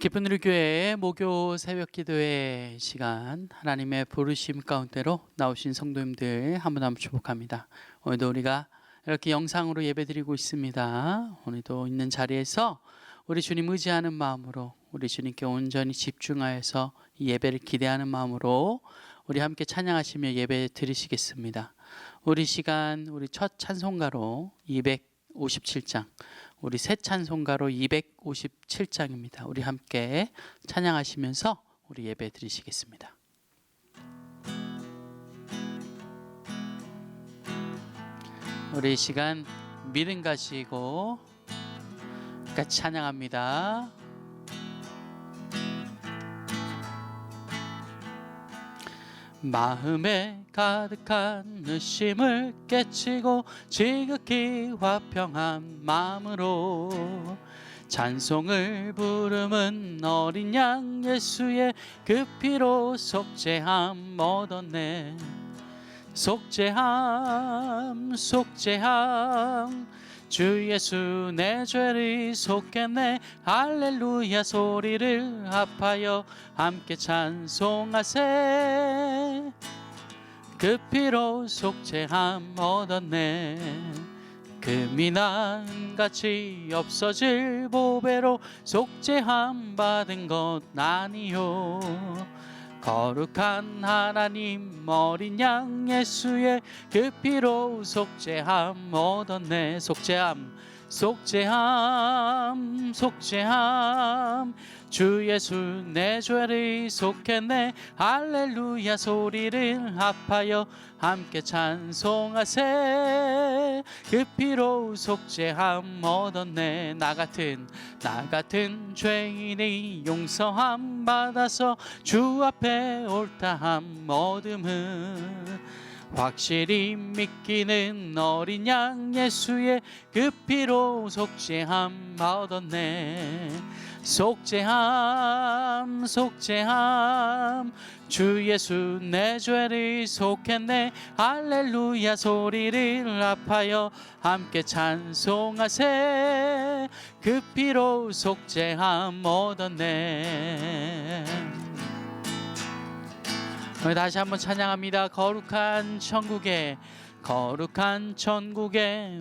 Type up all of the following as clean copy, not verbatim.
기쁜 우리 교회의 목요 새벽 기도의 시간, 하나님의 부르심 가운데로 나오신 성도님들 한 분 한 분 축복합니다. 오늘도 우리가 이렇게 영상으로 예배드리고 있습니다. 오늘도 있는 자리에서 우리 주님 의지하는 마음으로, 우리 주님께 온전히 집중하여서 이 예배를 기대하는 마음으로 우리 함께 찬양하시며 예배 드리시겠습니다. 우리 시간, 우리 첫 찬송가로 257장, 우리 새 찬송가로 257장입니다. 우리 함께 찬양하시면서 우리 예배 드리시겠습니다. 우리 시간 믿음 가지고 같이 찬양합니다. 마음에 가득한 의심을 깨치고 지극히 화평한 마음으로 찬송을 부르는 어린 양 예수의 그 피로 속죄함 얻었네. 속죄함 속죄함 주 예수 내 죄를 속했네. 할렐루야 소리를 합하여 함께 찬송하세. 그 피로 속죄함 얻었네. 금이 난같이 없어질 보배로 속죄함 받은 것 아니요. 거룩한 하나님 어린 양 예수의 그 피로 속죄함 얻었네. 속죄함 속죄함 속죄함 주 예수 내 죄를 속했네. 할렐루야 소리를 합하여 함께 찬송하세. 그 피로 속죄함 얻었네. 나 같은 죄인이 용서함 받아서 주 앞에 옳다함 얻음은 확실히 믿기는 어린 양 예수의 그 피로 속죄함 얻었네. 속죄함 속죄함 주 예수 내 죄를 속했네. 할렐루야 소리를 합하여 함께 찬송하세. 그 피로 속죄함 얻었네. 다시 한번 찬양합니다. 거룩한 천국에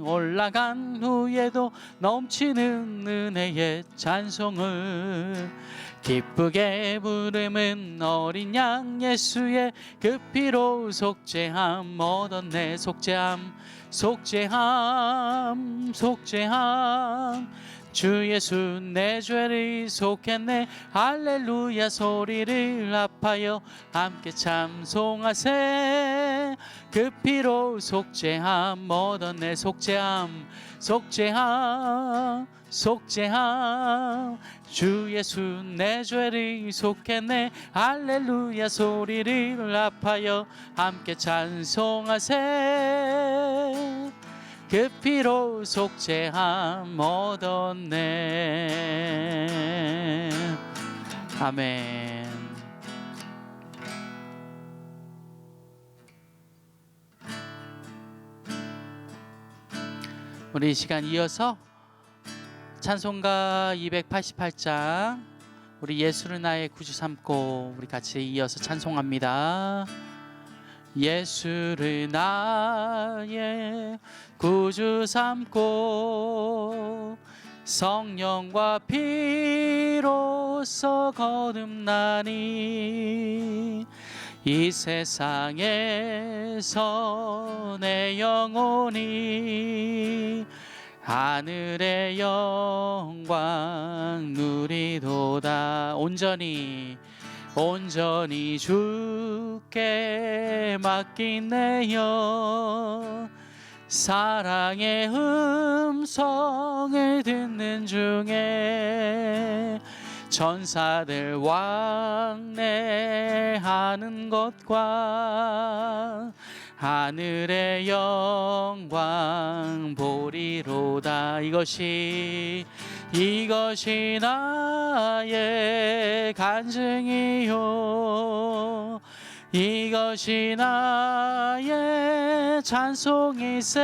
올라간 후에도 넘치는 은혜의 찬송을 기쁘게 부르는 어린 양 예수의 그 피로 속죄함 얻었네. 속죄함 속죄함 속죄함 주 예수 내 죄를 속했네. 할렐루야 소리를 합하여 함께 찬송하세. 그 피로 속죄함 얻었네. 속죄함 속죄함 속죄함 주 예수 내 죄를 속했네. 할렐루야 소리를 합하여 함께 찬송하세. 그 피로 속죄함 얻었네. 아멘. 우리 이 시간 이어서 찬송가 288장 우리 예수를 나의 구주 삼고 우리 같이 이어서 찬송합니다. 예수를 나의 구주 삼고 성령과 피로써 거듭나니 이 세상에서 내 영혼이 하늘의 영광 누리도다. 온전히 주께 맡긴 내 영 사랑의 음성을 듣는 중에 천사들 왕래하는 것과 하늘의 영광 보리로다. 이것이 나의 간증이요 이것이 나의 찬송이세.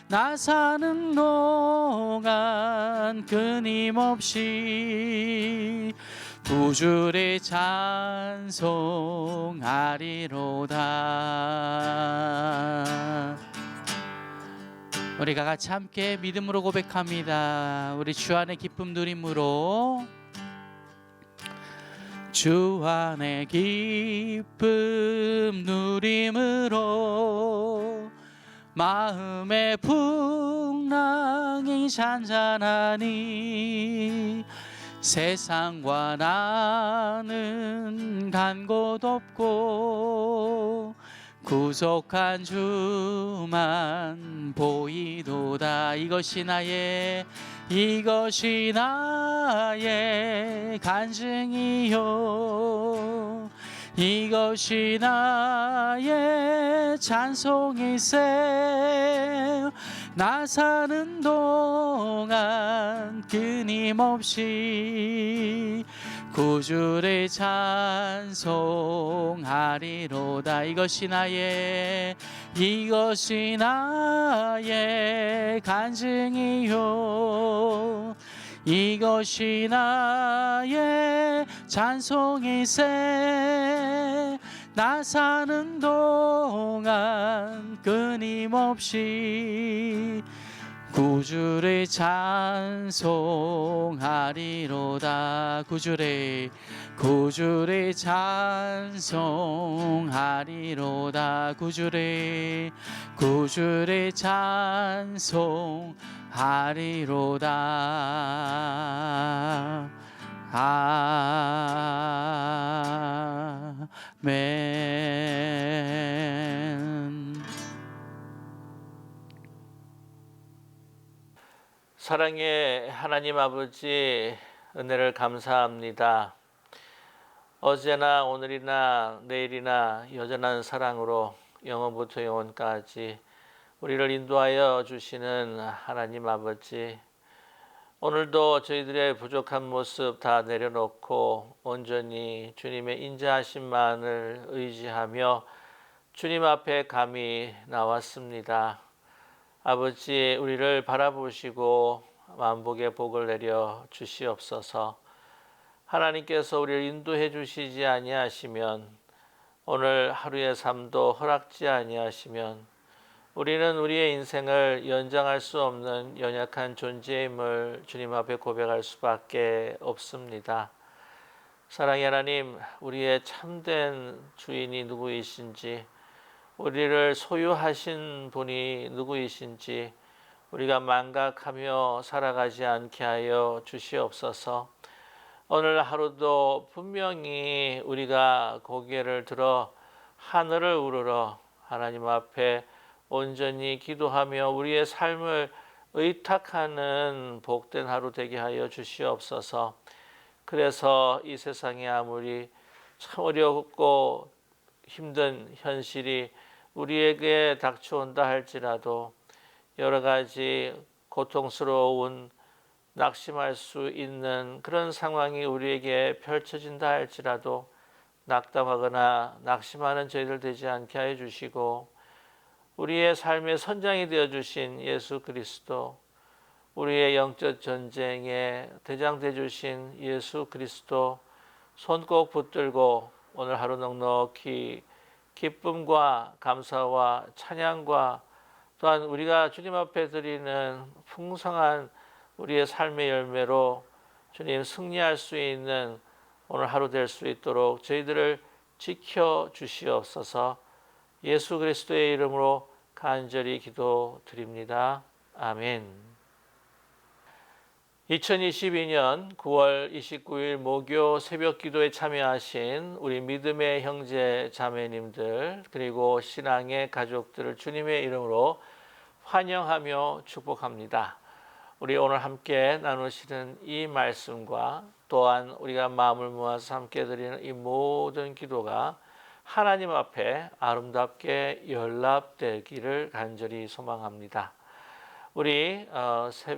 나 사는 동안 동안 끊임없이 구주를 찬송하리로다. 우리가 같이 함께 믿음으로 고백합니다. 우리 주 안의 기쁨 누림으로, 주 안의 기쁨 누림으로 마음의 풍랑이 잔잔하니 세상과 나는 간 곳 없고 구속한 주만 보이도다. 이것이 나의 간증이요, 이것이 나의 찬송일세. 나 사는 동안 끊임없이 구주를 찬송하리로다. 이것이 나의 간증이요, 이것이 나의 찬송일세. 나 사는 동안 끊임없이 구주를 찬송하리로다. 구주를 찬송하리로다. 구주를 찬송하리로다. 아멘. 사랑의 하나님 아버지, 은혜를 감사합니다. 어제나 오늘이나 내일이나 여전한 사랑으로 영원부터 영원까지 우리를 인도하여 주시는 하나님 아버지, 오늘도 저희들의 부족한 모습 다 내려놓고 온전히 주님의 인자하심만을 의지하며 주님 앞에 감히 나왔습니다. 아버지, 우리를 바라보시고 만복의 복을 내려 주시옵소서. 하나님께서 우리를 인도해 주시지 아니하시면, 오늘 하루의 삶도 허락지 아니하시면 우리는 우리의 인생을 연장할 수 없는 연약한 존재임을 주님 앞에 고백할 수밖에 없습니다. 사랑의 하나님, 우리의 참된 주인이 누구이신지, 우리를 소유하신 분이 누구이신지 우리가 망각하며 살아가지 않게 하여 주시옵소서. 오늘 하루도 분명히 우리가 고개를 들어 하늘을 우러러 하나님 앞에 온전히 기도하며 우리의 삶을 의탁하는 복된 하루 되게 하여 주시옵소서. 그래서 이 세상에 아무리 참 어렵고 힘든 현실이 우리에게 닥쳐온다 할지라도, 여러 가지 고통스러운 낙심할 수 있는 그런 상황이 우리에게 펼쳐진다 할지라도 낙담하거나 낙심하는 저희들 되지 않게 하여 주시고, 우리의 삶의 선장이 되어주신 예수 그리스도, 우리의 영적 전쟁에 대장 되어주신 예수 그리스도 손 꼭 붙들고 오늘 하루 넉넉히 기쁨과 감사와 찬양과 또한 우리가 주님 앞에 드리는 풍성한 우리의 삶의 열매로 주님 승리할 수 있는 오늘 하루 될 수 있도록 저희들을 지켜주시옵소서. 예수 그리스도의 이름으로 간절히 기도드립니다. 아멘. 2022년 9월 29일 목요 새벽 기도에 참여하신 우리 믿음의 형제 자매님들, 그리고 신앙의 가족들을 주님의 이름으로 환영하며 축복합니다. 우리 오늘 함께 나누시는 이 말씀과 또한 우리가 마음을 모아서 함께 드리는 이 모든 기도가 하나님 앞에 아름답게 연락되기를 간절히 소망합니다. 우리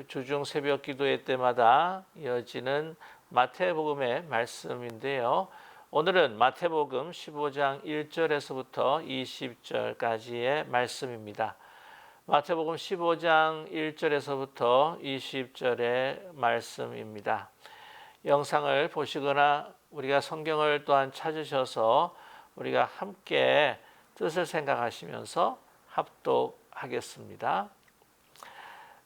주중 새벽 기도회 때마다 이어지는 마태복음의 말씀인데요. 오늘은 마태복음 15장 1절에서부터 20절까지의 말씀입니다. 마태복음 15장 1절에서부터 20절의 말씀입니다. 영상을 보시거나 우리가 성경을 또한 찾으셔서 우리가 함께 뜻을 생각하시면서 합독하겠습니다.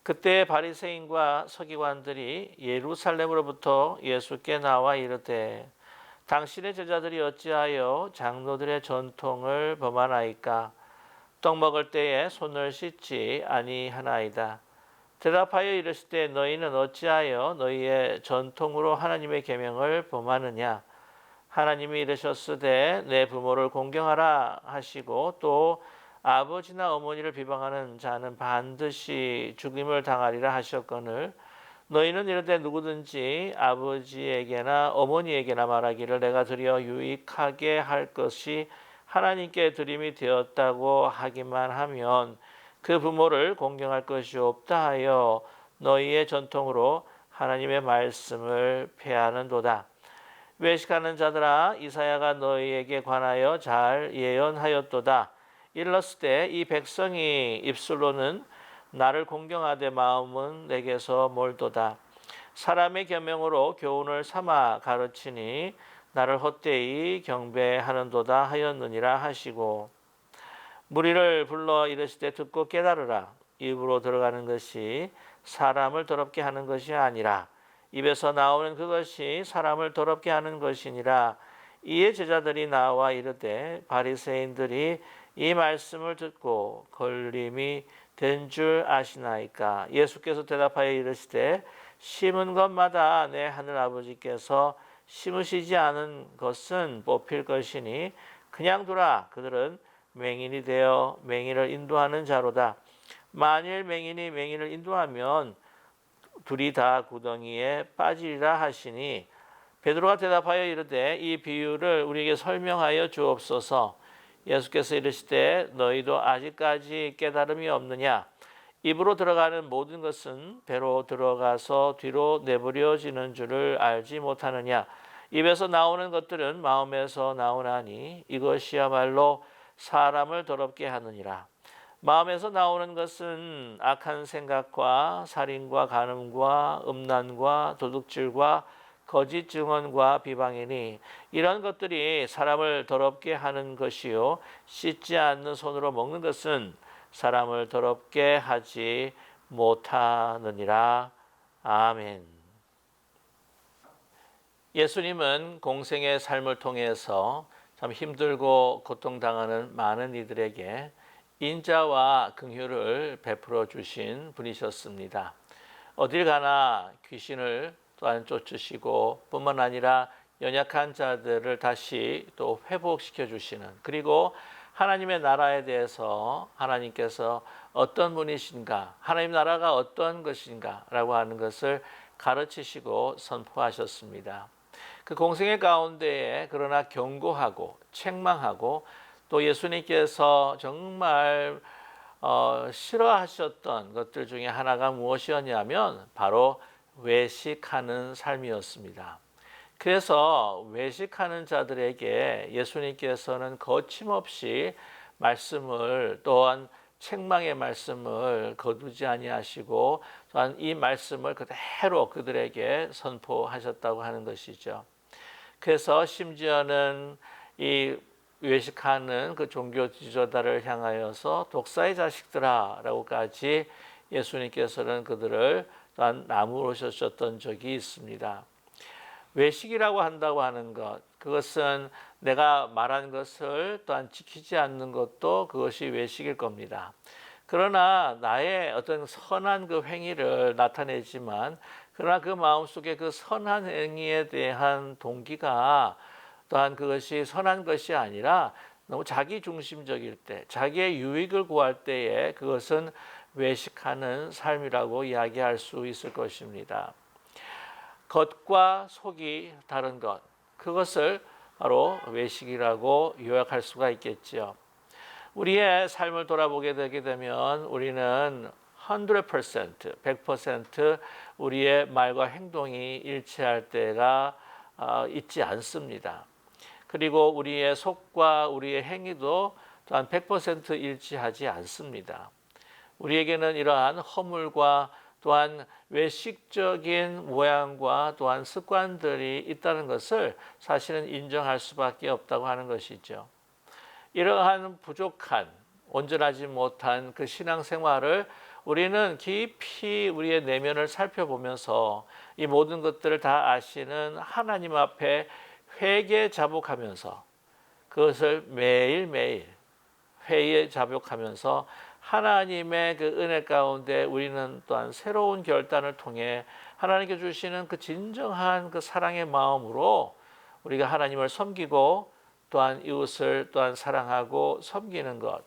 그때 바리새인과 서기관들이 예루살렘으로부터 예수께 나와 이르되 당신의 제자들이 어찌하여 장로들의 전통을 범하나이까? 떡 먹을 때에 손을 씻지 아니하나이다. 대답하여 이르시되 너희는 어찌하여 너희의 전통으로 하나님의 계명을 범하느냐? 하나님이 이르셨으되 내 부모를 공경하라 하시고 또 아버지나 어머니를 비방하는 자는 반드시 죽임을 당하리라 하셨거늘 너희는 이르되 누구든지 아버지에게나 어머니에게나 말하기를 내가 드려 유익하게 할 것이 하나님께 드림이 되었다고 하기만 하면 그 부모를 공경할 것이 없다 하여 너희의 전통으로 하나님의 말씀을 폐하는도다. 외식하는 자들아 이사야가 너희에게 관하여 잘 예언하였도다. 일렀을 이 백성이 입술로는 나를 공경하되 마음은 내게서 멀도다. 사람의 계명으로 교훈을 삼아 가르치니 나를 헛되이 경배하는도다 하였느니라 하시고 무리를 불러 이르시되 듣고 깨달으라. 입으로 들어가는 것이 사람을 더럽게 하는 것이 아니라 입에서 나오는 그것이 사람을 더럽게 하는 것이니라. 이에 제자들이 나와 이르되 바리새인들이 이 말씀을 듣고 걸림이 된 줄 아시나이까? 예수께서 대답하여 이르시되 심은 것마다 내 하늘 아버지께서 심으시지 않은 것은 뽑힐 것이니 그냥 두라. 그들은 맹인이 되어 맹인을 인도하는 자로다. 만일 맹인이 맹인을 인도하면 둘이 다 구덩이에 빠지리라 하시니 베드로가 대답하여 이르되 이 비유를 우리에게 설명하여 주옵소서. 예수께서 이르시되 너희도 아직까지 깨달음이 없느냐? 입으로 들어가는 모든 것은 배로 들어가서 뒤로 내버려지는 줄을 알지 못하느냐? 입에서 나오는 것들은 마음에서 나오나니 이것이야말로 사람을 더럽게 하느니라. 마음에서 나오는 것은 악한 생각과 살인과 간음과 음란과 도둑질과 거짓 증언과 비방이니 이런 것들이 사람을 더럽게 하는 것이요 씻지 않는 손으로 먹는 것은 사람을 더럽게 하지 못하느니라. 아멘. 예수님은 공생의 삶을 통해서 참 힘들고 고통당하는 많은 이들에게 인자와 긍휼을 베풀어 주신 분이셨습니다. 어딜 가나 귀신을 또한 쫓으시고 뿐만 아니라 연약한 자들을 다시 또 회복시켜 주시는, 그리고 하나님의 나라에 대해서 하나님께서 어떤 분이신가, 하나님 나라가 어떤 것인가 라고 하는 것을 가르치시고 선포하셨습니다. 그 공생의 가운데에 그러나 경고하고 책망하고 또 예수님께서 정말 싫어하셨던 것들 중에 하나가 무엇이었냐면 바로 외식하는 삶이었습니다. 그래서 외식하는 자들에게 예수님께서는 거침없이 말씀을, 또한 책망의 말씀을 거두지 아니하시고 또한 이 말씀을 그대로 그들에게 선포하셨다고 하는 것이죠. 그래서 심지어는 이 외식하는 그 종교 지도자를 향하여서 독사의 자식들아 라고까지 예수님께서는 그들을 또한 나무르셨던 적이 있습니다. 외식이라고 한다고 하는 것, 그것은 내가 말한 것을 또한 지키지 않는 것도 그것이 외식일 겁니다. 그러나 나의 어떤 선한 그 행위를 나타내지만 그러나 그 마음속에 그 선한 행위에 대한 동기가 또한 그것이 선한 것이 아니라 너무 자기 중심적일 때, 자기의 유익을 구할 때에 그것은 외식하는 삶이라고 이야기할 수 있을 것입니다. 겉과 속이 다른 것, 그것을 바로 외식이라고 요약할 수가 있겠죠. 우리의 삶을 돌아보게 되게 되면 우리는 100% 우리의 말과 행동이 일치할 때가 있지 않습니다. 그리고 우리의 속과 우리의 행위도 또한 100% 일치하지 않습니다. 우리에게는 이러한 허물과 또한 외식적인 모양과 또한 습관들이 있다는 것을 사실은 인정할 수밖에 없다고 하는 것이죠. 이러한 부족한, 온전하지 못한 그 신앙생활을 우리는 깊이 우리의 내면을 살펴보면서 이 모든 것들을 다 아시는 하나님 앞에 회개 자복하면서 그것을 매일매일 회의에 자복하면서 하나님의 그 은혜 가운데 우리는 또한 새로운 결단을 통해 하나님께 주시는 그 진정한 그 사랑의 마음으로 우리가 하나님을 섬기고 또한 이웃을 또한 사랑하고 섬기는 것,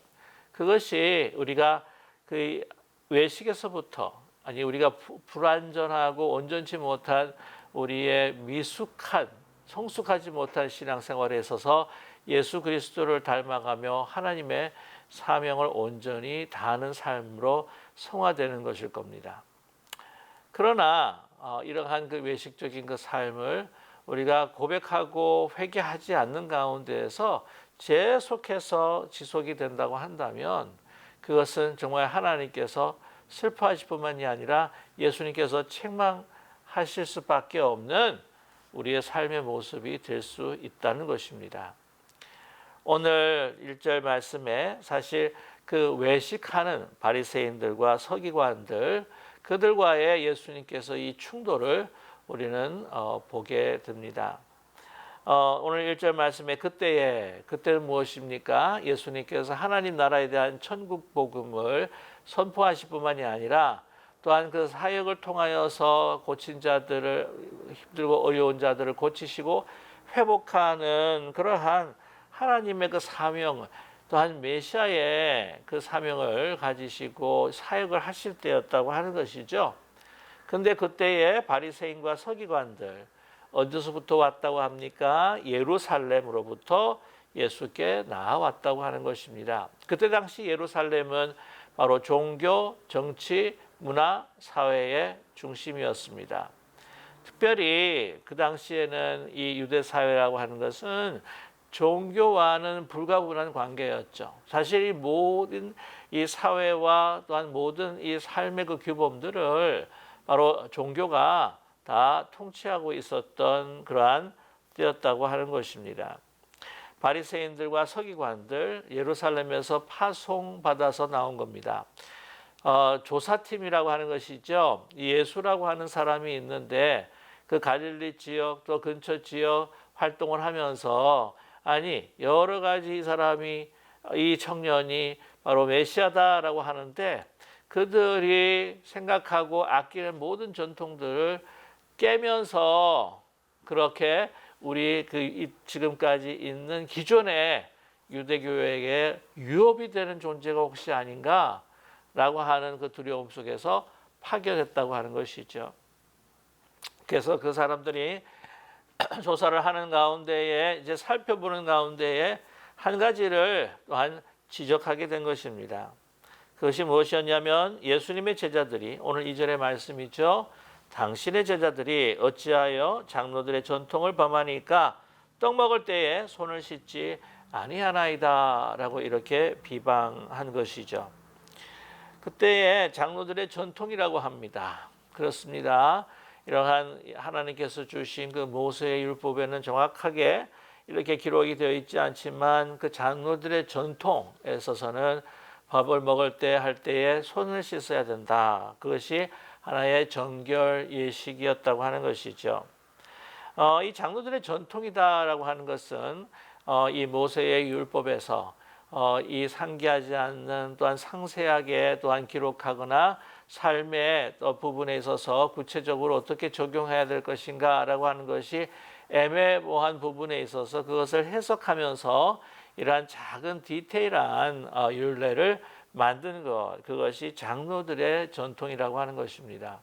그것이 우리가 그 외식에서부터, 아니 우리가 불완전하고 온전치 못한 우리의 미숙한 성숙하지 못한 신앙생활에 있어서 예수 그리스도를 닮아가며 하나님의 사명을 온전히 다하는 삶으로 성화되는 것일 겁니다. 그러나 이러한 그 외식적인 그 삶을 우리가 고백하고 회개하지 않는 가운데에서 계속해서 지속이 된다고 한다면 그것은 정말 하나님께서 슬퍼하실 뿐만이 아니라 예수님께서 책망하실 수밖에 없는 우리의 삶의 모습이 될 수 있다는 것입니다. 오늘 1절 말씀에 사실 그 외식하는 바리새인들과 서기관들, 그들과의 예수님께서 이 충돌을 우리는 보게 됩니다. 오늘 1절 말씀에 그때는 무엇입니까? 예수님께서 하나님 나라에 대한 천국 복음을 선포하실 뿐만이 아니라 또한 그 사역을 통하여서 고친 자들을, 힘들고 어려운 자들을 고치시고 회복하는 그러한 하나님의 그 사명, 또한 메시아의 그 사명을 가지시고 사역을 하실 때였다고 하는 것이죠. 근데 그때의 바리새인과 서기관들 어디서부터 왔다고 합니까? 예루살렘으로부터 예수께 나아왔다고 하는 것입니다. 그때 당시 예루살렘은 바로 종교, 정치, 문화, 사회의 중심이었습니다. 특별히 그 당시에는 이 유대 사회라고 하는 것은 종교와는 불가분한 관계였죠. 사실 이 모든 이 사회와 또한 모든 이 삶의 그 규범들을 바로 종교가 다 통치하고 있었던 그러한 때였다고 하는 것입니다. 바리새인들과 서기관들 예루살렘에서 파송받아서 나온 겁니다. 조사팀이라고 하는 것이죠. 예수라고 하는 사람이 있는데 그 갈릴리 지역 또 근처 지역 활동을 하면서 아니 여러 가지 이 청년이 바로 메시아다라고 하는데 그들이 생각하고 아끼는 모든 전통들을 깨면서 그렇게 우리 지금까지 있는 기존의 유대교회에 유업이 되는 존재가 혹시 아닌가라고 하는 그 두려움 속에서 파견했다고 하는 것이죠. 그래서 그 사람들이 조사를 하는 가운데에 이제 살펴보는 가운데에 한 가지를 또한 지적하게 된 것입니다. 그것이 무엇이었냐면 예수님의 제자들이 오늘 2절의 말씀이죠. 당신의 제자들이 어찌하여 장로들의 전통을 범하니까 떡 먹을 때에 손을 씻지 아니하나이다 라고 이렇게 비방한 것이죠. 그때의 장로들의 전통이라고 합니다. 그렇습니다. 이러한 하나님께서 주신 그 모세의 율법에는 정확하게 이렇게 기록이 되어 있지 않지만 그 장로들의 전통에 있어서는 밥을 먹을 때 할 때에 손을 씻어야 된다. 그것이 하나의 정결 예식이었다고 하는 것이죠. 이 장로들의 전통이다라고 하는 것은 이 모세의 율법에서 이 상기하지 않는 또한 상세하게 또한 기록하거나 삶의 부분에 있어서 구체적으로 어떻게 적용해야 될 것인가라고 하는 것이 애매모호한 부분에 있어서 그것을 해석하면서 이러한 작은 디테일한 율례를 만든 것, 그것이 장로들의 전통이라고 하는 것입니다.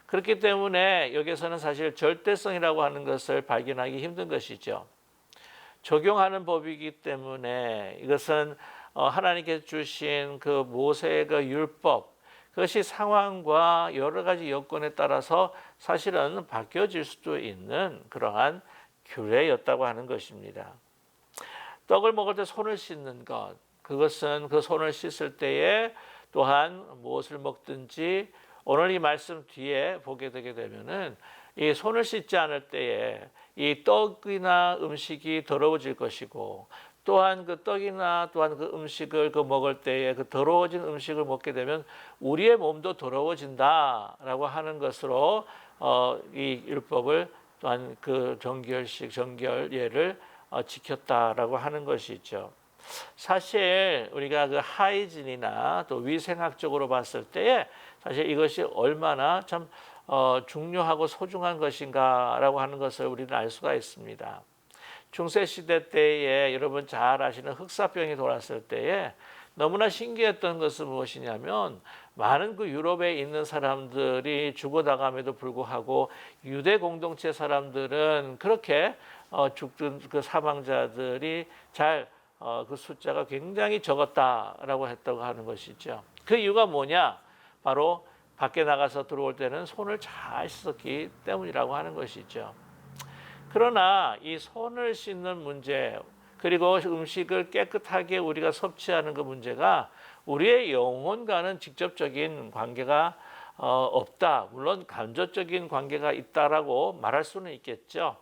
그렇기 때문에 여기서는 사실 절대성이라고 하는 것을 발견하기 힘든 것이죠. 적용하는 법이기 때문에 이것은 하나님께서 주신 그 모세의 그 율법, 그것이 상황과 여러 가지 여건에 따라서 사실은 바뀌어질 수도 있는 그러한 규례였다고 하는 것입니다. 떡을 먹을 때 손을 씻는 것, 그것은 그 손을 씻을 때에 또한 무엇을 먹든지 오늘 이 말씀 뒤에 보게 되게 되면은 이 손을 씻지 않을 때에 이 떡이나 음식이 더러워질 것이고 또한 그 떡이나 또한 그 음식을 먹을 때에 그 더러워진 음식을 먹게 되면 우리의 몸도 더러워진다라고 하는 것으로 이 율법을 또한 그 정결예를 지켰다라고 하는 것이죠. 사실 우리가 그 하이진이나 또 위생학적으로 봤을 때에 사실 이것이 얼마나 참 중요하고 소중한 것인가라고 하는 것을 우리는 알 수가 있습니다. 중세 시대 때에 여러분 잘 아시는 흑사병이 돌았을 때에 너무나 신기했던 것은 무엇이냐면 많은 그 유럽에 있는 사람들이 죽어나감에도 불구하고 유대 공동체 사람들은 그렇게 죽던 그 사망자들이 그 숫자가 굉장히 적었다라고 했다고 하는 것이죠. 그 이유가 뭐냐? 바로 밖에 나가서 들어올 때는 손을 잘 씻었기 때문이라고 하는 것이죠. 그러나 이 손을 씻는 문제 그리고 음식을 깨끗하게 우리가 섭취하는 그 문제가 우리의 영혼과는 직접적인 관계가 없다. 물론 간접적인 관계가 있다라고 말할 수는 있겠죠.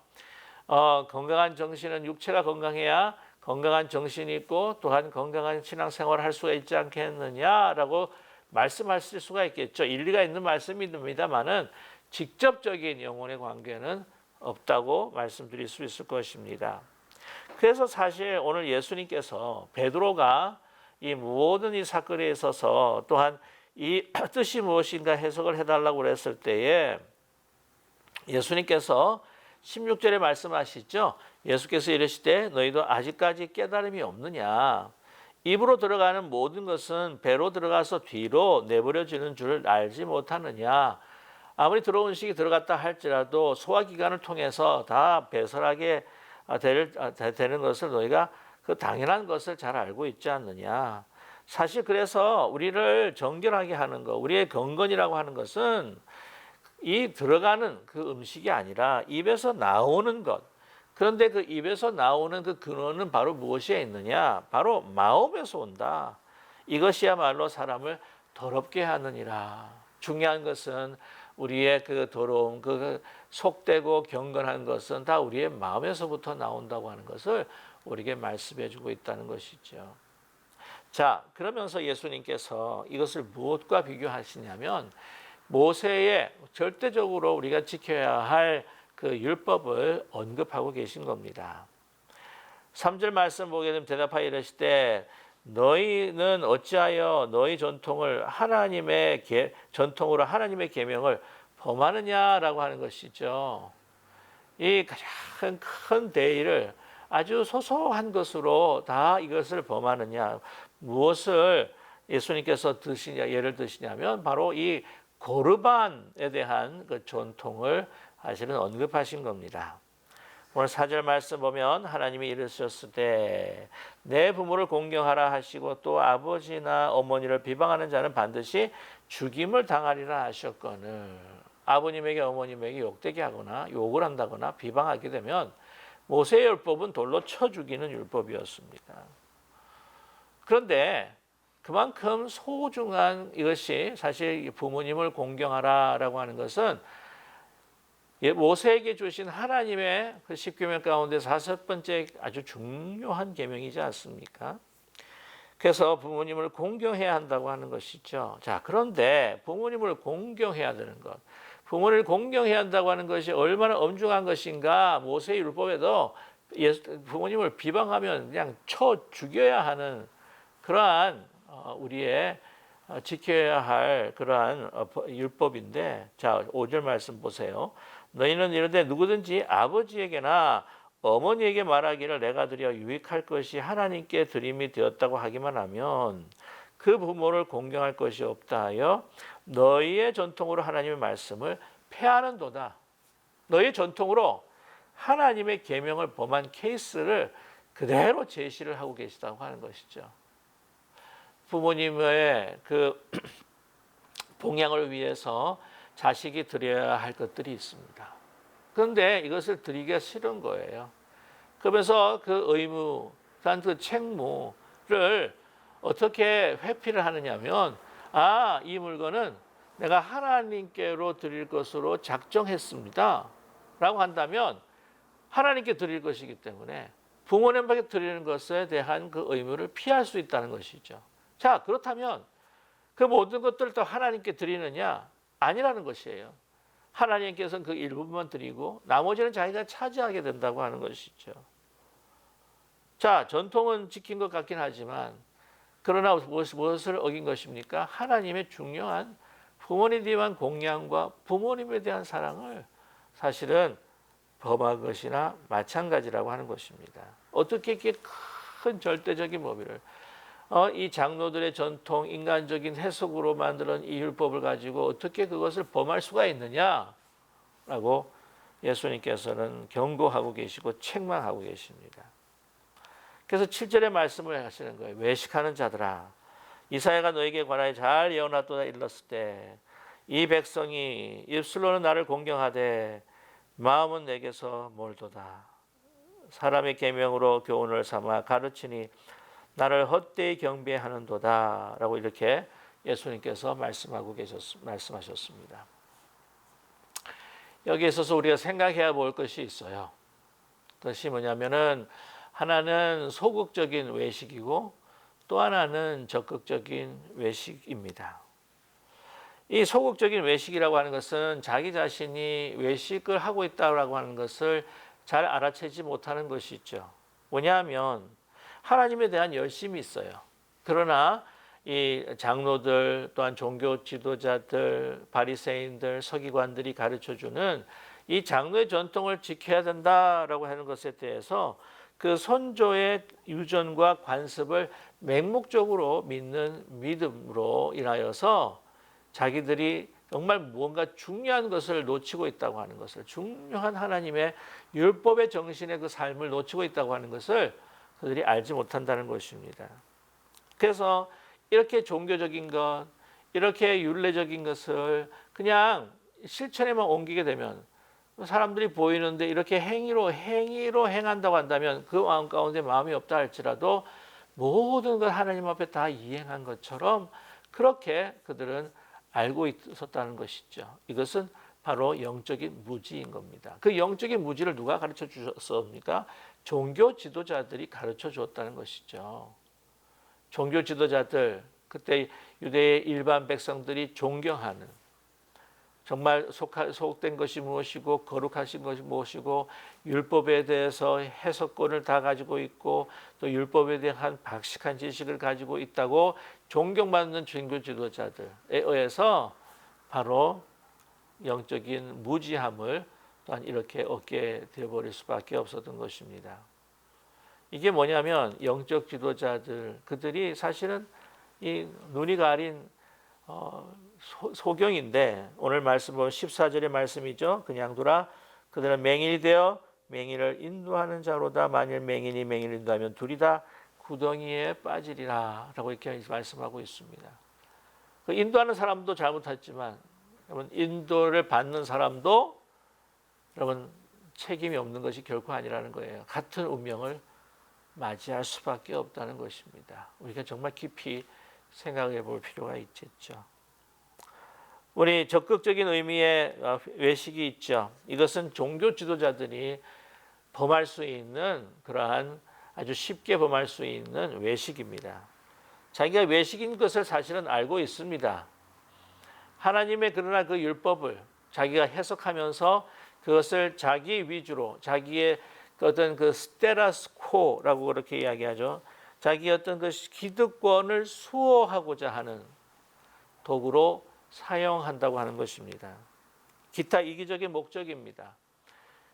건강한 정신은 육체가 건강해야 건강한 정신이 있고 또한 건강한 신앙생활을 할 수가 있지 않겠느냐라고 말씀하실 수가 있겠죠. 일리가 있는 말씀입니다만은 직접적인 영혼의 관계는 없다고 말씀드릴 수 있을 것입니다. 그래서 사실 오늘 예수님께서 베드로가 이 모든 이 사건에 있어서 또한 이 뜻이 무엇인가 해석을 해달라고 그랬을 때에 예수님께서 16절에 말씀하시죠. 예수께서 이르시되 너희도 아직까지 깨달음이 없느냐. 입으로 들어가는 모든 것은 배로 들어가서 뒤로 내버려지는 줄 알지 못하느냐. 아무리 들어온 음식이 들어갔다 할지라도 소화기관을 통해서 다 배설하게 되는 것을 너희가 그 당연한 것을 잘 알고 있지 않느냐. 사실 그래서 우리를 정결하게 하는 것, 우리의 경건이라고 하는 것은 이 들어가는 그 음식이 아니라 입에서 나오는 것. 그런데 그 입에서 나오는 그 근원은 바로 무엇에 있느냐? 바로 마음에서 온다. 이것이야말로 사람을 더럽게 하느니라. 중요한 것은 우리의 그 더러움, 그 속되고 경건한 것은 다 우리의 마음에서부터 나온다고 하는 것을 우리에게 말씀해 주고 있다는 것이죠. 자, 그러면서 예수님께서 이것을 무엇과 비교하시냐면 모세의 절대적으로 우리가 지켜야 할 그 율법을 언급하고 계신 겁니다. 3절 말씀 보게 되면 대답하여 이르시되 너희는 어찌하여 너희 전통으로 하나님의 계명을 범하느냐라고 하는 것이죠. 이 가장 큰 대의를 아주 소소한 것으로 다 이것을 범하느냐. 무엇을 예수님께서 예를 드시냐면 바로 이 고르반에 대한 그 전통을 사실은 언급하신 겁니다. 오늘 4절 말씀 보면 하나님이 이르셨을 때 내 부모를 공경하라 하시고 또 아버지나 어머니를 비방하는 자는 반드시 죽임을 당하리라 하셨거늘. 아버님에게 어머님에게 욕되게 하거나 욕을 한다거나 비방하게 되면 모세의 율법은 돌로 쳐 죽이는 율법이었습니다. 그런데 그만큼 소중한 이것이 사실 부모님을 공경하라라고 하는 것은 모세에게 주신 하나님의 그 10계명 가운데 5번째 아주 중요한 계명이지 않습니까? 그래서 부모님을 공경해야 한다고 하는 것이죠. 자, 그런데 부모님을 공경해야 되는 것, 부모를 공경해야 한다고 하는 것이 얼마나 엄중한 것인가. 모세의 율법에도 부모님을 비방하면 그냥 쳐 죽여야 하는 그러한 우리의 지켜야 할 그러한 율법인데, 자 5절 말씀 보세요. 너희는 이르되 누구든지 아버지에게나 어머니에게 말하기를 내가 드려 유익할 것이 하나님께 드림이 되었다고 하기만 하면 그 부모를 공경할 것이 없다 하여 너희의 전통으로 하나님의 말씀을 폐하는도다. 너희의 전통으로 하나님의 계명을 범한 케이스를 그대로 제시를 하고 계시다고 하는 것이죠. 부모님의 그 봉양을 위해서 자식이 드려야 할 것들이 있습니다. 그런데 이것을 드리기가 싫은 거예요. 그러면서 그 의무, 그 책무를 어떻게 회피를 하느냐면 이 물건은 내가 하나님께로 드릴 것으로 작정했습니다. 라고 한다면 하나님께 드릴 것이기 때문에 부모님에게 드리는 것에 대한 그 의무를 피할 수 있다는 것이죠. 자, 그렇다면 그 모든 것들을 또 하나님께 드리느냐? 아니라는 것이에요. 하나님께서는 그 일부분만 드리고 나머지는 자기가 차지하게 된다고 하는 것이죠. 자, 전통은 지킨 것 같긴 하지만 그러나 무엇을 어긴 것입니까? 하나님의 중요한 부모님에 대한 공양과 부모님에 대한 사랑을 사실은 범한 것이나 마찬가지라고 하는 것입니다. 어떻게 이렇게 큰 절대적인 법의를 이 장로들의 전통, 인간적인 해석으로 만든 이 율법을 가지고 어떻게 그것을 범할 수가 있느냐라고 예수님께서는 경고하고 계시고 책망하고 계십니다. 그래서 7절의 말씀을 하시는 거예요. 외식하는 자들아, 이사야가 너에게 관하여 잘 예언하도다 일렀을 때 이 백성이 입술로는 나를 공경하되 마음은 내게서 멀도다. 사람의 계명으로 교훈을 삼아 가르치니 나를 헛되이 경배하는도다. 라고 이렇게 예수님께서 말씀하셨습니다. 여기에 있어서 우리가 생각해야 볼 것이 있어요. 그것이 뭐냐면은 하나는 소극적인 외식이고 또 하나는 적극적인 외식입니다. 이 소극적인 외식이라고 하는 것은 자기 자신이 외식을 하고 있다고 하는 것을 잘 알아채지 못하는 것이죠. 뭐냐면 하나님에 대한 열심이 있어요. 그러나 이 장로들 또한 종교 지도자들, 바리새인들, 서기관들이 가르쳐주는 이 장로의 전통을 지켜야 된다라고 하는 것에 대해서 그 선조의 유전과 관습을 맹목적으로 믿는 믿음으로 인하여서 자기들이 정말 무언가 중요한 것을 놓치고 있다고 하는 것을, 중요한 하나님의 율법의 정신의 그 삶을 놓치고 있다고 하는 것을 그들이 알지 못한다는 것입니다. 그래서 이렇게 종교적인 것, 이렇게 율례적인 것을 그냥 실천에만 옮기게 되면 사람들이 보이는데 이렇게 행위로 행한다고 한다면 그 마음 가운데 마음이 없다 할지라도 모든 걸 하나님 앞에 다 이행한 것처럼 그렇게 그들은 알고 있었다는 것이죠. 이것은 바로 영적인 무지인 겁니다. 그 영적인 무지를 누가 가르쳐 주셨습니까? 종교 지도자들이 가르쳐 주었다는 것이죠. 종교 지도자들, 그때 유대의 일반 백성들이 존경하는, 정말 속된 것이 무엇이고 거룩하신 것이 무엇이고 율법에 대해서 해석권을 다 가지고 있고 또 율법에 대한 박식한 지식을 가지고 있다고 존경받는 종교 지도자들에 의해서 바로 영적인 무지함을 또한 이렇게 얻게 되어버릴 수밖에 없었던 것입니다. 이게 뭐냐면 영적 지도자들, 그들이 사실은 이 눈이 가린 소경인데 오늘 말씀 보면 14절의 말씀이죠. 그냥 두라. 그들은 맹인이 되어 맹인을 인도하는 자로다. 만일 맹인이 맹인을 인도하면 둘이 다 구덩이에 빠지리라. 라고 이렇게 말씀하고 있습니다. 그 인도하는 사람도 잘못했지만 여러분 인도를 받는 사람도 여러분 책임이 없는 것이 결코 아니라는 거예요. 같은 운명을 맞이할 수밖에 없다는 것입니다. 우리가 정말 깊이 생각해 볼 필요가 있겠죠. 우리 적극적인 의미의 외식이 있죠. 이것은 종교 지도자들이 범할 수 있는 그러한 아주 쉽게 범할 수 있는 외식입니다. 자기가 외식인 것을 사실은 알고 있습니다. 하나님의 그러나 그 율법을 자기가 해석하면서 그것을 자기 위주로 자기의 어떤 그 스테라스코라고 그렇게 이야기하죠. 자기의 어떤 그 기득권을 수호하고자 하는 도구로 사용한다고 하는 것입니다. 기타 이기적인 목적입니다.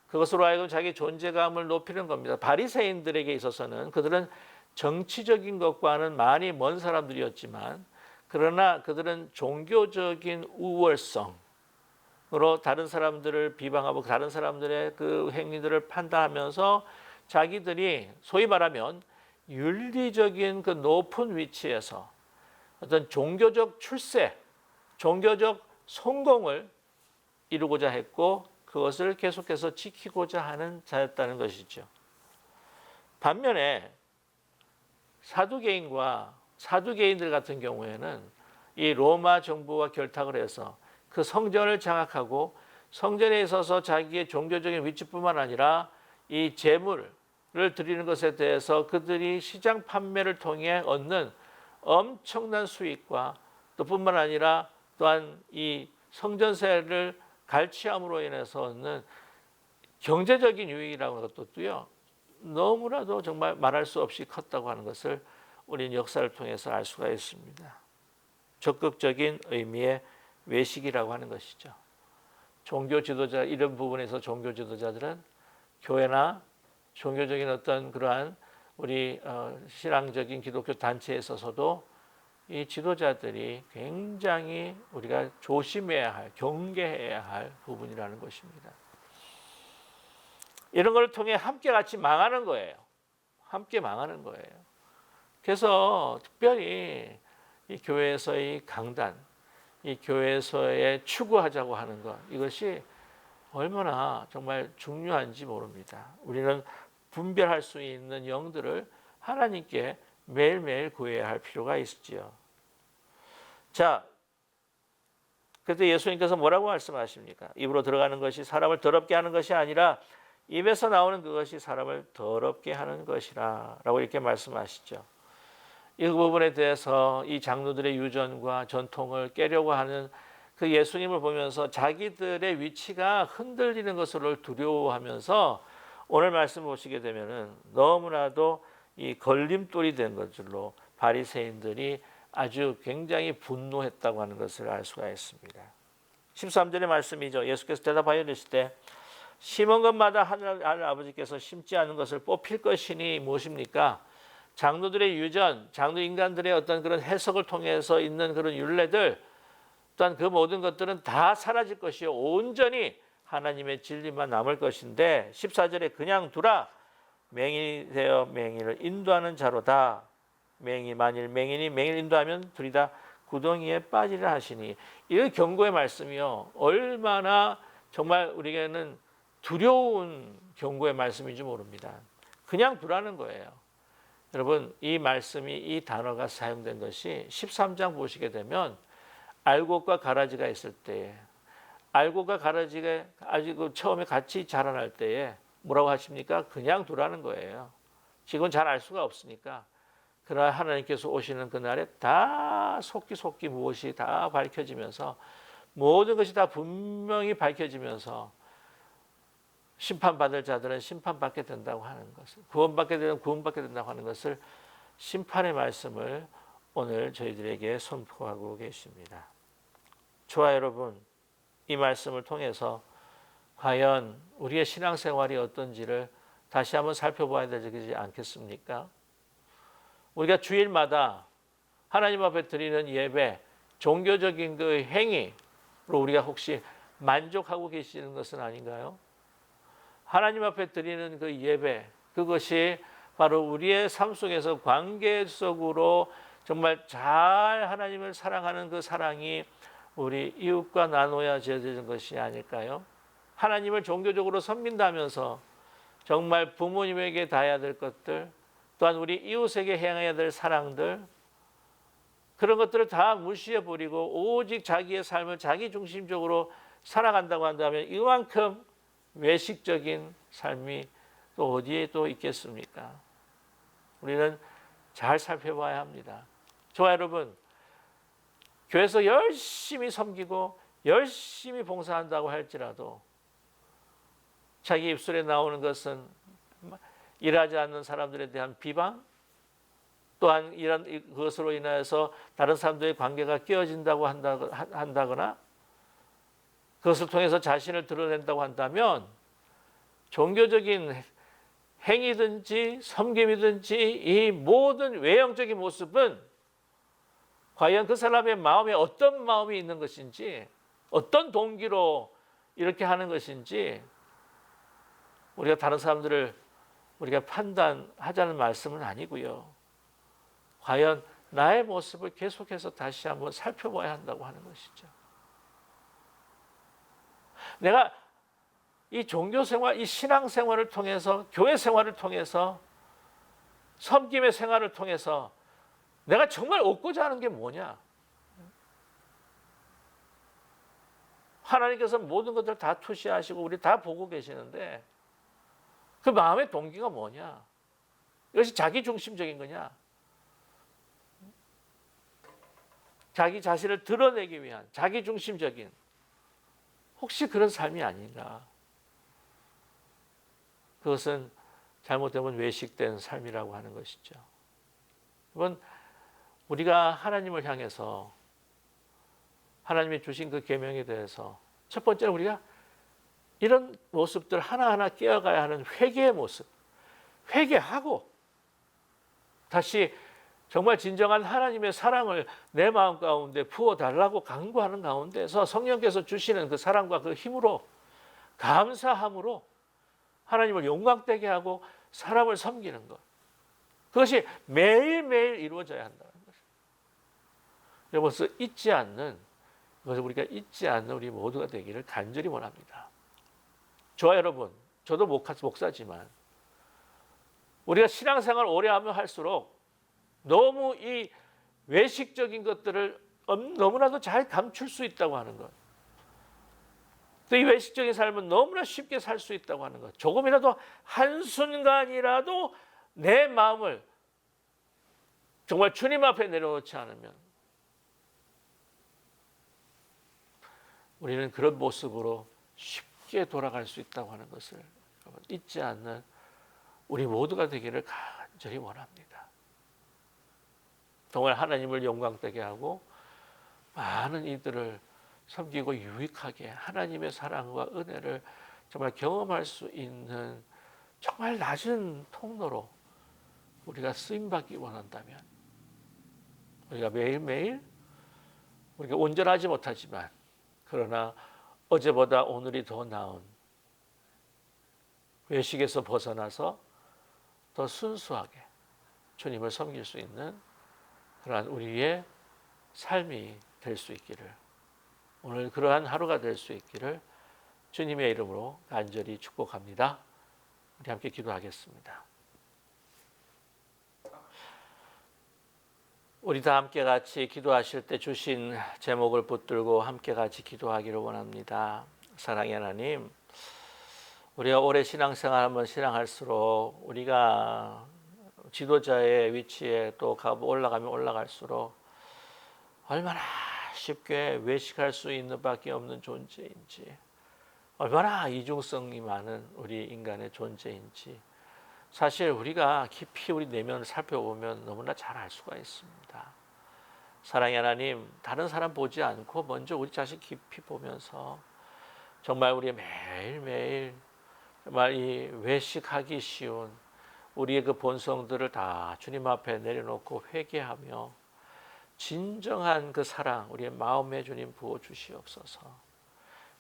그것으로 하여금 자기 존재감을 높이는 겁니다. 바리새인들에게 있어서는 그들은 정치적인 것과는 많이 먼 사람들이었지만 그러나 그들은 종교적인 우월성으로 다른 사람들을 비방하고 다른 사람들의 그 행위들을 판단하면서 자기들이 소위 말하면 윤리적인 그 높은 위치에서 어떤 종교적 출세, 종교적 성공을 이루고자 했고 그것을 계속해서 지키고자 하는 자였다는 것이죠. 반면에 사두개인들 같은 경우에는 이 로마 정부와 결탁을 해서 그 성전을 장악하고 성전에 있어서 자기의 종교적인 위치뿐만 아니라 이 재물을 드리는 것에 대해서 그들이 시장 판매를 통해 얻는 엄청난 수익과 또 뿐만 아니라 또한 이 성전세를 갈취함으로 인해서 얻는 경제적인 유익이라고 하는 것도요 너무나도 정말 말할 수 없이 컸다고 하는 것을 우리는 역사를 통해서 알 수가 있습니다. 적극적인 의미의 외식이라고 하는 것이죠. 종교 지도자 이런 부분에서 종교 지도자들은 교회나 종교적인 어떤 그러한 우리 신앙적인 기독교 단체에 있어서도 이 지도자들이 굉장히 우리가 조심해야 할, 경계해야 할 부분이라는 것입니다. 이런 걸 통해 함께 같이 망하는 거예요. 함께 망하는 거예요. 그래서 특별히 이 교회에서의 강단, 이 교회에서의 추구하자고 하는 것, 이것이 얼마나 정말 중요한지 모릅니다. 우리는 분별할 수 있는 영들을 하나님께 매일매일 구해야 할 필요가 있지요. 자, 그때 예수님께서 뭐라고 말씀하십니까? 입으로 들어가는 것이 사람을 더럽게 하는 것이 아니라 입에서 나오는 그것이 사람을 더럽게 하는 것이라 라고 이렇게 말씀하시죠. 이 부분에 대해서 이 장로들의 유전과 전통을 깨려고 하는 그 예수님을 보면서 자기들의 위치가 흔들리는 것을 두려워하면서 오늘 말씀 보시게 되면은 너무나도 이 걸림돌이 된 것으로 바리새인들이 아주 굉장히 분노했다고 하는 것을 알 수가 있습니다. 13절의 말씀이죠. 예수께서 대답하여 이르시되 심은 것마다 하늘 아버지께서 심지 않은 것을 뽑힐 것이니 무엇입니까? 장로들의 유전, 장로 인간들의 어떤 그런 해석을 통해서 있는 그런 율례들 또한 그 모든 것들은 다 사라질 것이요 온전히 하나님의 진리만 남을 것인데 14절에 그냥 두라 맹인이 되어 맹인을 인도하는 자로다. 만일 맹인이 맹인을 인도하면 둘이 다 구덩이에 빠지라 하시니 이 경고의 말씀이요 얼마나 정말 우리에게는 두려운 경고의 말씀인지 모릅니다. 그냥 두라는 거예요. 여러분 이 말씀이 이 단어가 사용된 것이 13장 보시게 되면 알곡과 가라지가 있을 때에 알곡과 가라지가 아직 처음에 같이 자라날 때에 뭐라고 하십니까? 그냥 두라는 거예요. 지금 잘 알 수가 없으니까. 그러나 하나님께서 오시는 그날에 다 속기 무엇이 다 밝혀지면서 모든 것이 다 분명히 밝혀지면서 심판받을 자들은 심판받게 된다고 하는 것을 구원받게 되면 구원받게 된다고 하는 것을 심판의 말씀을 오늘 저희들에게 선포하고 계십니다. 저와 여러분 이 말씀을 통해서 과연 우리의 신앙생활이 어떤지를 다시 한번 살펴봐야 되지 않겠습니까? 우리가 주일마다 하나님 앞에 드리는 예배, 종교적인 그 행위로 우리가 혹시 만족하고 계시는 것은 아닌가요? 하나님 앞에 드리는 그 예배, 그것이 바로 우리의 삶 속에서 관계 속으로 정말 잘 하나님을 사랑하는 그 사랑이 우리 이웃과 나눠야 되는 것이 아닐까요? 하나님을 종교적으로 섬긴다면서 정말 부모님에게 다해야 될 것들, 또한 우리 이웃에게 행해야 될 사랑들, 그런 것들을 다 무시해버리고 오직 자기의 삶을 자기 중심적으로 살아간다고 한다면 이만큼 외식적인 삶이 또 어디에 또 있겠습니까? 우리는 잘 살펴봐야 합니다. 저와 여러분, 교회에서 열심히 섬기고 열심히 봉사한다고 할지라도 자기 입술에 나오는 것은 일하지 않는 사람들에 대한 비방, 또한 이런 그것으로 인하여서 다른 사람들의 관계가 깨어진다고 한다거나 그것을 통해서 자신을 드러낸다고 한다면 종교적인 행위든지 섬김이든지 이 모든 외형적인 모습은 과연 그 사람의 마음에 어떤 마음이 있는 것인지, 어떤 동기로 이렇게 하는 것인지 우리가 다른 사람들을 우리가 판단하자는 말씀은 아니고요. 과연 나의 모습을 계속해서 다시 한번 살펴봐야 한다고 하는 것이죠. 내가 이 종교생활, 이 신앙생활을 통해서, 교회 생활을 통해서, 섬김의 생활을 통해서 내가 정말 얻고자 하는 게 뭐냐? 하나님께서 모든 것들을 다 투시하시고 우리 다 보고 계시는데 그 마음의 동기가 뭐냐? 이것이 자기 중심적인 거냐? 자기 자신을 드러내기 위한 자기 중심적인 혹시 그런 삶이 아닌가? 그것은 잘못되면 외식된 삶이라고 하는 것이죠. 여러분, 우리가 하나님을 향해서 하나님이 주신 그 계명에 대해서 첫 번째는 우리가 이런 모습들 하나하나 깨어가야 하는 회개의 모습, 회개하고 다시 정말 진정한 하나님의 사랑을 내 마음 가운데 부어달라고 간구하는 가운데서 성령께서 주시는 그 사랑과 그 힘으로 감사함으로 하나님을 영광되게 하고 사람을 섬기는 것. 그것이 매일매일 이루어져야 한다는 것입니다. 여러분, 잊지 않는, 그것을 우리가 잊지 않는 우리 모두가 되기를 간절히 원합니다. 저와 여러분, 저도 목사지만 우리가 신앙생활 오래 하면 할수록 너무 이 외식적인 것들을 너무나도 잘 감출 수 있다고 하는 것. 또 이 외식적인 삶은 너무나 쉽게 살 수 있다고 하는 것. 조금이라도 한순간이라도 내 마음을 정말 주님 앞에 내려놓지 않으면 우리는 그런 모습으로 쉽게 돌아갈 수 있다고 하는 것을 잊지 않는 우리 모두가 되기를 간절히 원합니다. 정말 하나님을 영광되게 하고 많은 이들을 섬기고 유익하게 하나님의 사랑과 은혜를 정말 경험할 수 있는 정말 낮은 통로로 우리가 쓰임받기 원한다면 우리가 매일매일 우리가 온전하지 못하지만 그러나 어제보다 오늘이 더 나은 외식에서 벗어나서 더 순수하게 주님을 섬길 수 있는 그러한 우리의 삶이 될 수 있기를 오늘 그러한 하루가 될 수 있기를 주님의 이름으로 간절히 축복합니다. 우리 함께 기도하겠습니다. 우리 다 함께 같이 기도하실 때 주신 제목을 붙들고 함께 같이 기도하기를 원합니다. 사랑의 하나님, 우리가 오래 신앙생활하면 신앙할수록 우리가 지도자의 위치에 또 올라가면 올라갈수록 얼마나 쉽게 외식할 수 있는 밖에 없는 존재인지 얼마나 이중성이 많은 우리 인간의 존재인지 사실 우리가 깊이 우리 내면을 살펴보면 너무나 잘 알 수가 있습니다. 사랑의 하나님, 다른 사람 보지 않고 먼저 우리 자신 깊이 보면서 정말 우리 매일매일 정말 이 외식하기 쉬운 우리의 그 본성들을 다 주님 앞에 내려놓고 회개하며 진정한 그 사랑 우리의 마음에 주님 부어주시옵소서.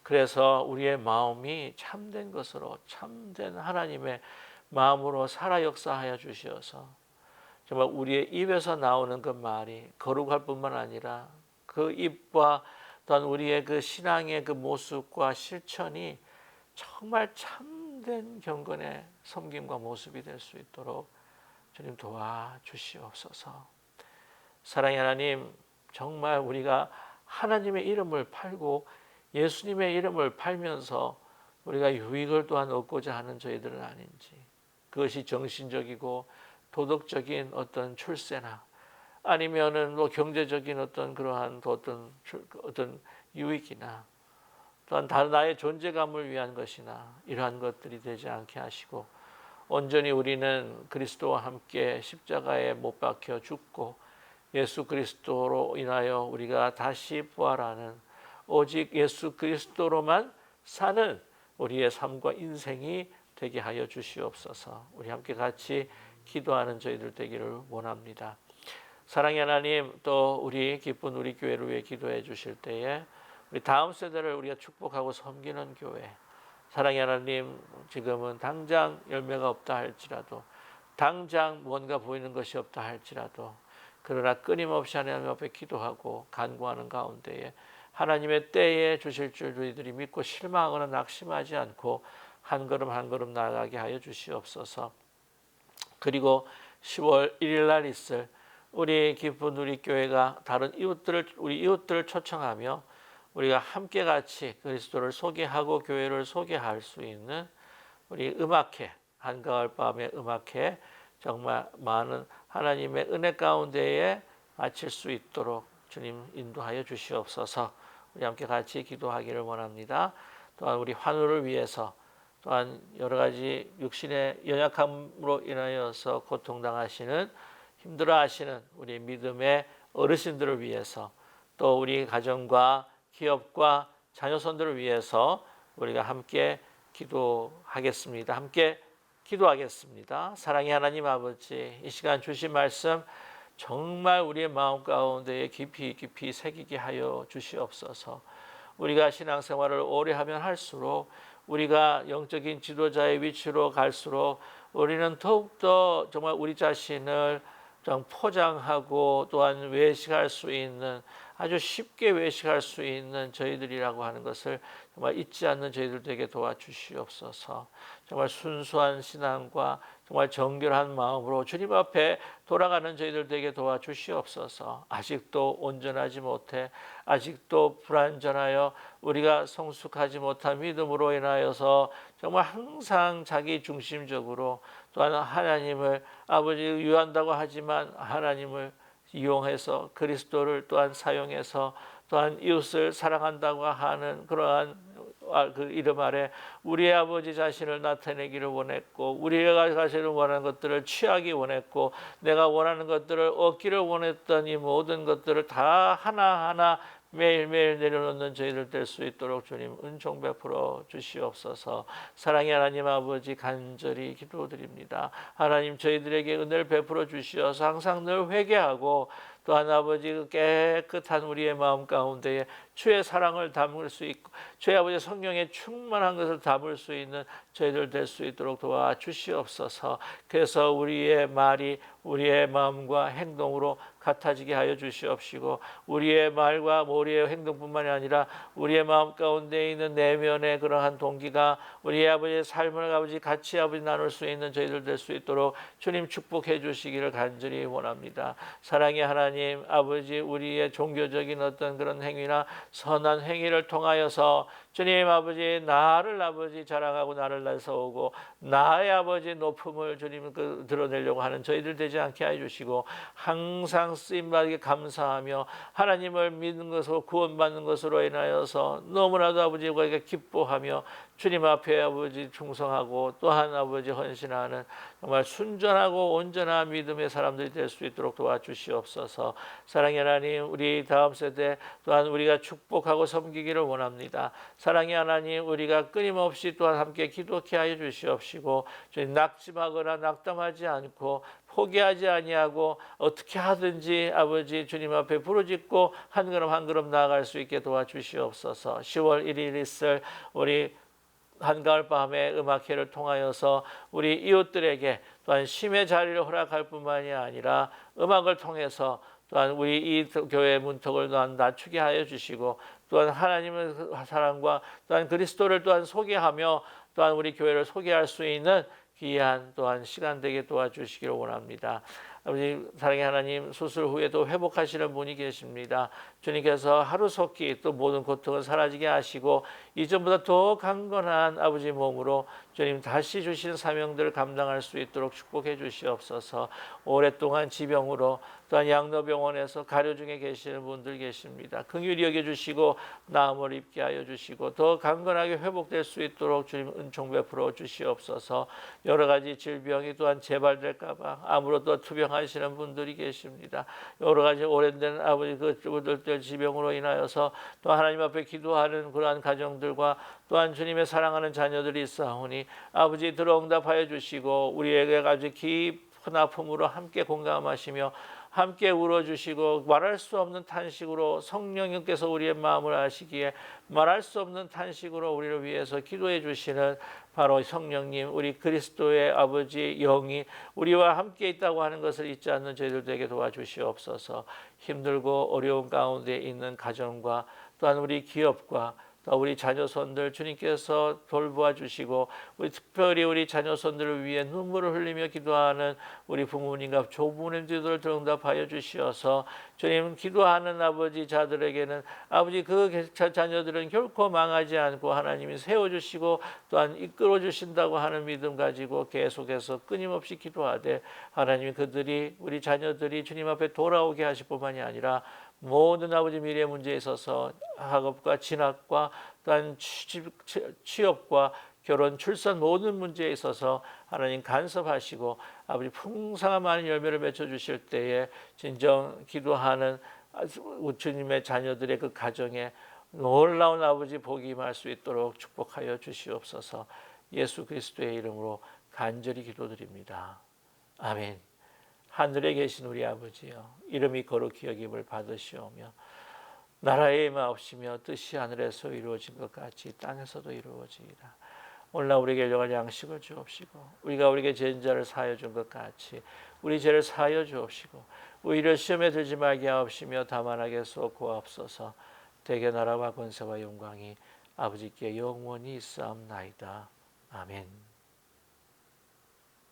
그래서 우리의 마음이 참된 것으로 참된 하나님의 마음으로 살아 역사하여 주시어서 정말 우리의 입에서 나오는 그 말이 거룩할 뿐만 아니라 그 입과 또한 우리의 그 신앙의 그 모습과 실천이 정말 참된 경건의 섬김과 모습이 될 수 있도록 주님 도와주시옵소서. 사랑의 하나님, 정말 우리가 하나님의 이름을 팔고 예수님의 이름을 팔면서 우리가 유익을 또한 얻고자 하는 저희들은 아닌지, 그것이 정신적이고 도덕적인 어떤 출세나 아니면은 뭐 경제적인 어떤 그러한 어떤 유익이나 또한 다른 나의 존재감을 위한 것이나 이러한 것들이 되지 않게 하시고 온전히 우리는 그리스도와 함께 십자가에 못 박혀 죽고 예수 그리스도로 인하여 우리가 다시 부활하는 오직 예수 그리스도로만 사는 우리의 삶과 인생이 되게 하여 주시옵소서. 우리 함께 같이 기도하는 저희들 되기를 원합니다. 사랑의 하나님, 또 우리 기쁜 우리 교회를 위해 기도해 주실 때에 우리 다음 세대를 우리가 축복하고 섬기는 교회, 사랑의 하나님, 지금은 당장 열매가 없다 할지라도 당장 뭔가 보이는 것이 없다 할지라도 그러나 끊임없이 하나님 앞에 기도하고 간구하는 가운데에 하나님의 때에 주실 줄 저희들이 믿고 실망하거나 낙심하지 않고 한 걸음 한 걸음 나아가게 하여 주시옵소서. 그리고 10월 1일 날 있을 우리 기쁜 우리 교회가 다른 우리 이웃들을 초청하며 우리가 함께 같이 그리스도를 소개하고 교회를 소개할 수 있는 우리 음악회, 한가을 밤의 음악회 정말 많은 하나님의 은혜 가운데에 마칠 수 있도록 주님 인도하여 주시옵소서. 우리 함께 같이 기도하기를 원합니다. 또한 우리 환우를 위해서, 또한 여러 가지 육신의 연약함으로 인하여서 고통당하시는, 힘들어하시는 우리 믿음의 어르신들을 위해서, 또 우리 가정과 기업과 자녀손들을 위해서 우리가 함께 기도하겠습니다. 함께 기도하겠습니다. 사랑의 하나님 아버지, 이 시간 주신 말씀 정말 우리의 마음 가운데에 깊이 깊이 새기게 하여 주시옵소서. 우리가 신앙생활을 오래 하면 할수록, 우리가 영적인 지도자의 위치로 갈수록 우리는 더욱더 정말 우리 자신을 좀 포장하고 또한 외식할 수 있는, 아주 쉽게 외식할 수 있는 저희들이라고 하는 것을 정말 잊지 않는 저희들 되게 도와주시옵소서. 정말 순수한 신앙과 정말 정결한 마음으로 주님 앞에 돌아가는 저희들 되게 도와주시옵소서. 아직도 온전하지 못해, 아직도 불완전하여 우리가 성숙하지 못한 믿음으로 인하여서 정말 항상 자기 중심적으로, 또한 하나님을 아버지를 위한다고 하지만 하나님을 이용해서 그리스도를 또한 사용해서 또한 이웃을 사랑한다고 하는 그러한 그 이름 아래 우리의 아버지 자신을 나타내기를 원했고, 우리가 자신을 원하는 것들을 취하기 원했고, 내가 원하는 것들을 얻기를 원했던 이 모든 것들을 다 하나하나 매일매일 내려놓는 저희들 될 수 있도록 주님 은총 베풀어 주시옵소서. 사랑의 하나님 아버지, 간절히 기도드립니다. 하나님, 저희들에게 은혜를 베풀어 주시어서 항상 늘 회개하고, 또한 아버지 깨끗한 우리의 마음 가운데에 주의 사랑을 담을 수 있고, 주의 아버지 성령의 충만한 것을 담을 수 있는 저희들 될 수 있도록 도와주시옵소서. 그래서 우리의 말이 우리의 마음과 행동으로 같아지게 하여 주시옵시고, 우리의 말과 우리의 행동뿐만이 아니라 우리의 마음 가운데 있는 내면의 그러한 동기가 우리의 아버지의 삶을 아버지 같이 아버지 나눌 수 있는 저희들 될 수 있도록 주님 축복해 주시기를 간절히 원합니다. 사랑의 하나님 아버지, 우리의 종교적인 어떤 그런 행위나 선한 행위를 통하여서 주님 아버지 나를 아버지 자랑하고 나를 나서오고 나의 아버지 높음을 주님 드러내려고 하는 저희들 되지 않게 해주시고, 항상 쓰임받게 감사하며 하나님을 믿는 것으로 구원받는 것으로 인하여서 너무나도 아버지 우리가 기뻐하며 주님 앞에 아버지 충성하고 또한 아버지 헌신하는 정말 순전하고 온전한 믿음의 사람들이 될 수 있도록 도와주시옵소서. 사랑의 하나님, 우리 다음 세대 또한 우리가 축복하고 섬기기를 원합니다. 사랑의 하나님, 우리가 끊임없이 또한 함께 기도케 하여 주시옵시고, 주님 낙심하거나 낙담하지 않고 포기하지 아니하고 어떻게 하든지 아버지 주님 앞에 부르짖고 한 걸음 한 걸음 나아갈 수 있게 도와주시옵소서. 10월 1일 있을 우리 한가을 밤의 음악회를 통하여서 우리 이웃들에게 또한 심의 자리를 허락할 뿐만이 아니라 음악을 통해서 또한 우리 이 교회의 문턱을 또한 낮추게 하여 주시고, 또한 하나님의 사랑과 또한 그리스도를 또한 소개하며 또한 우리 교회를 소개할 수 있는 귀한 또한 시간 되게 도와주시기를 원합니다. 아버지 사랑의 하나님, 수술 후에도 회복하시는 분이 계십니다. 주님께서 하루속히 또 모든 고통을 사라지게 하시고 이전보다 더 강건한 아버지 몸으로 주님 다시 주신 사명들을 감당할 수 있도록 축복해 주시옵소서. 오랫동안 지병으로 또한 양로병원에서 가려 중에 계시는 분들 계십니다. 긍휼히 여겨주시고 나음을 입게 하여 주시고 더 강건하게 회복될 수 있도록 주님 은총 베풀어 주시옵소서. 여러 가지 질병이 또한 재발될까 봐 아무로도 투병하시는 분들이 계십니다. 여러 가지 오랜된 아버지 그분들 지병으로 인하여서 또 하나님 앞에 기도하는 그러한 가정들과 또한 주님의 사랑하는 자녀들이 있사오니 아버지 들어응답하여 주시고 우리에게 아주 깊은 아픔으로 함께 공감하시며 함께 울어주시고 말할 수 없는 탄식으로 성령님께서 우리의 마음을 아시기에 말할 수 없는 탄식으로 우리를 위해서 기도해 주시는 바로 성령님, 우리 그리스도의 아버지 영이 우리와 함께 있다고 하는 것을 잊지 않는 저희들에게 도와주시옵소서. 힘들고 어려운 가운데 있는 가정과 또한 우리 기업과 또 우리 자녀손들 주님께서 돌보아 주시고 우리 특별히 우리 자녀손들을 위해 눈물을 흘리며 기도하는 우리 부모님과 조부모님들을 응답하여 주시어서 주님 기도하는 아버지 자들에게는 아버지 그 자녀들은 결코 망하지 않고 하나님이 세워주시고 또한 이끌어 주신다고 하는 믿음 가지고 계속해서 끊임없이 기도하되 하나님이 그들이 우리 자녀들이 주님 앞에 돌아오게 하실 뿐만이 아니라 모든 아버지 미래 문제에 있어서 학업과 진학과 또한 취업과 결혼, 출산 모든 문제에 있어서 하나님 간섭하시고 아버지 풍성한 많은 열매를 맺어 주실 때에 진정 기도하는 주님의 자녀들의 그 가정에 놀라운 아버지 복이 임할 수 있도록 축복하여 주시옵소서. 예수 그리스도의 이름으로 간절히 기도드립니다. 아멘. 하늘에 계신 우리 아버지여, 이름이 거룩히 여김을 받으시오며 나라의 임하옵시며 뜻이 하늘에서 이루어진 것 같이 땅에서도 이루어지이다. 오늘날 우리에게 일용할 양식을 주옵시고 우리가 우리에게 죄인 자를 사하여 준 것 같이 우리 죄를 사하여 주옵시고 우리를 시험에 들지 말게 하옵시며 다만 악에서 구하옵소서. 대개 나라와 권세와 영광이 아버지께 영원히 있사옵나이다. 아멘.